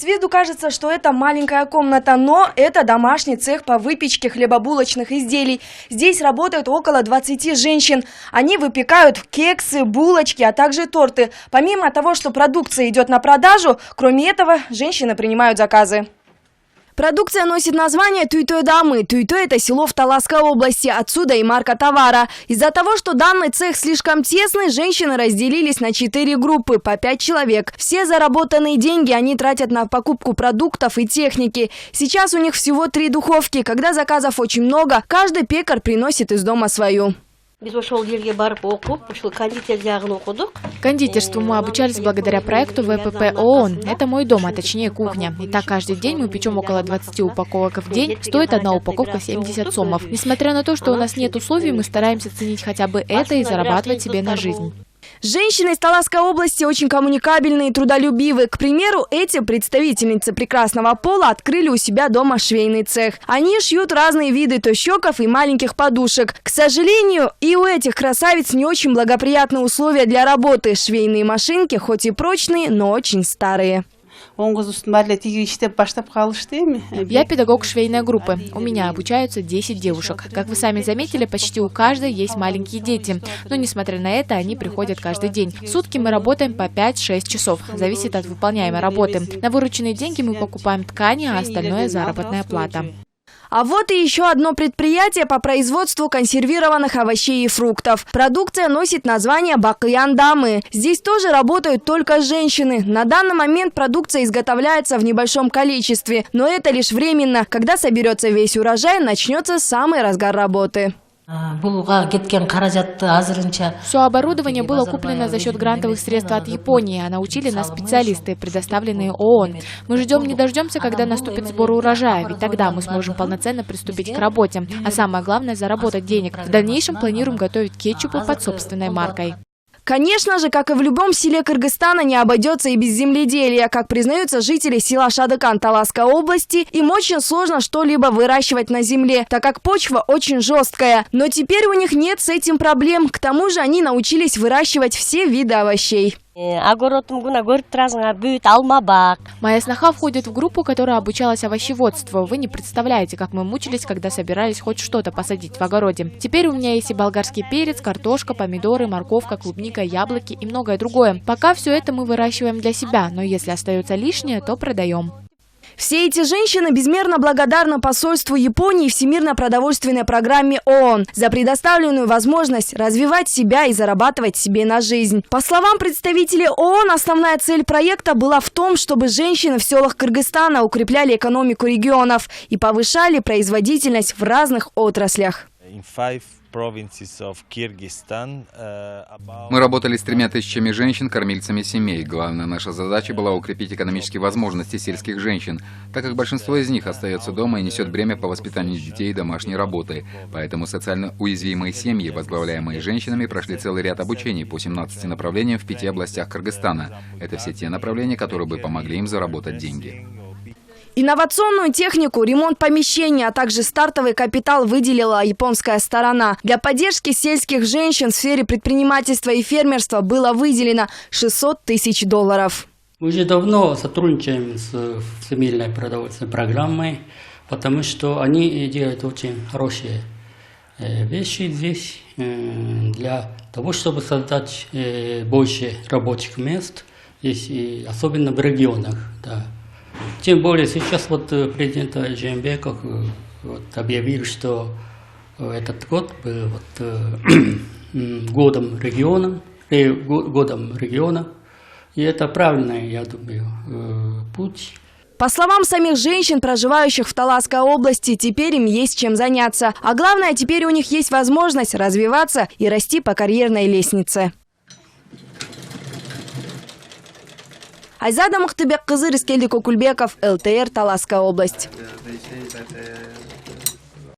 С виду кажется, что это маленькая комната, но это домашний цех по выпечке хлебобулочных изделий. Здесь работают около 20 женщин. Они выпекают кексы, булочки, а также торты. Помимо того, что продукция идет на продажу, кроме этого, женщины принимают заказы. Продукция носит название Туйтой дамы. Туйтой – это село в Таласской области, отсюда и марка товара. Из-за того, что данный цех слишком тесный, женщины разделились на 4 группы, по 5 человек. Все заработанные деньги они тратят на покупку продуктов и техники. Сейчас у них всего 3 духовки. Когда заказов очень много, каждый пекарь приносит из дома свою. Кондитерству мы обучались благодаря проекту ВПП ООН. Это мой дом, а точнее кухня. И так каждый день мы печем около 20 упаковок в день. Стоит одна упаковка 70 сомов. Несмотря на то, что у нас нет условий, мы стараемся ценить хотя бы это и зарабатывать себе на жизнь. Женщины из Таласской области очень коммуникабельные и трудолюбивые. К примеру, эти представительницы прекрасного пола открыли у себя дома швейный цех. Они шьют разные виды тощёков и маленьких подушек. К сожалению, и у этих красавиц не очень благоприятные условия для работы. Швейные машинки хоть и прочные, но очень старые. Я педагог швейной группы. У меня обучаются 10 девушек. Как вы сами заметили, почти у каждой есть маленькие дети. Но несмотря на это, они приходят каждый день. В сутки мы работаем по 5-6 часов. Зависит от выполняемой работы. На вырученные деньги мы покупаем ткани, а остальное – заработная плата. А вот и еще одно предприятие по производству консервированных овощей и фруктов. Продукция носит название Бакыян дамы. Здесь тоже работают только женщины. На данный момент продукция изготовляется в небольшом количестве. Но это лишь временно. Когда соберется весь урожай, начнется самый разгар работы. Все оборудование было куплено за счет грантовых средств от Японии, а научили нас специалисты, предоставленные ООН. Мы ждем не дождемся, когда наступит сбор урожая, ведь тогда мы сможем полноценно приступить к работе. А самое главное – заработать денег. В дальнейшем планируем готовить кетчупы под собственной маркой. Конечно же, как и в любом селе Кыргызстана, не обойдется и без земледелия. Как признаются жители села Шадыкан Таласской области, им очень сложно что-либо выращивать на земле, так как почва очень жесткая. Но теперь у них нет с этим проблем. К тому же они научились выращивать все виды овощей. Моя сноха входит в группу, которая обучалась овощеводству. Вы не представляете, как мы мучились, когда собирались хоть что-то посадить в огороде. Теперь у меня есть и болгарский перец, картошка, помидоры, морковка, клубника, яблоки и многое другое. Пока все это мы выращиваем для себя, но если остается лишнее, то продаем. Все эти женщины безмерно благодарны посольству Японии и Всемирной продовольственной программе ООН за предоставленную возможность развивать себя и зарабатывать себе на жизнь. По словам представителей ООН, основная цель проекта была в том, чтобы женщины в селах Кыргызстана укрепляли экономику регионов и повышали производительность в разных отраслях. Мы работали с 3000 женщин, кормильцами семей. Главная наша задача была укрепить экономические возможности сельских женщин, так как большинство из них остается дома и несет бремя по воспитанию детей и домашней работы. Поэтому социально уязвимые семьи, возглавляемые женщинами, прошли целый ряд обучений по 17 направлениям в 5 областях Кыргызстана. Это все те направления, которые бы помогли им заработать деньги. Инновационную технику, ремонт помещений, а также стартовый капитал выделила японская сторона. Для поддержки сельских женщин в сфере предпринимательства и фермерства было выделено $600 000. Мы уже давно сотрудничаем с Всемирной продовольственной программой, потому что они делают очень хорошие вещи здесь для того, чтобы создать больше рабочих мест, здесь, и особенно в регионах. Да. Тем более сейчас президент Жээнбеков объявил, что этот год был годом региона, и это правильный, я думаю, путь. По словам самих женщин, проживающих в Таласской области, теперь им есть чем заняться. А главное, теперь у них есть возможность развиваться и расти по карьерной лестнице. Айзада Мухтыбек кызы, Рискелди Кокульбеков, ЛТР, Таласская область.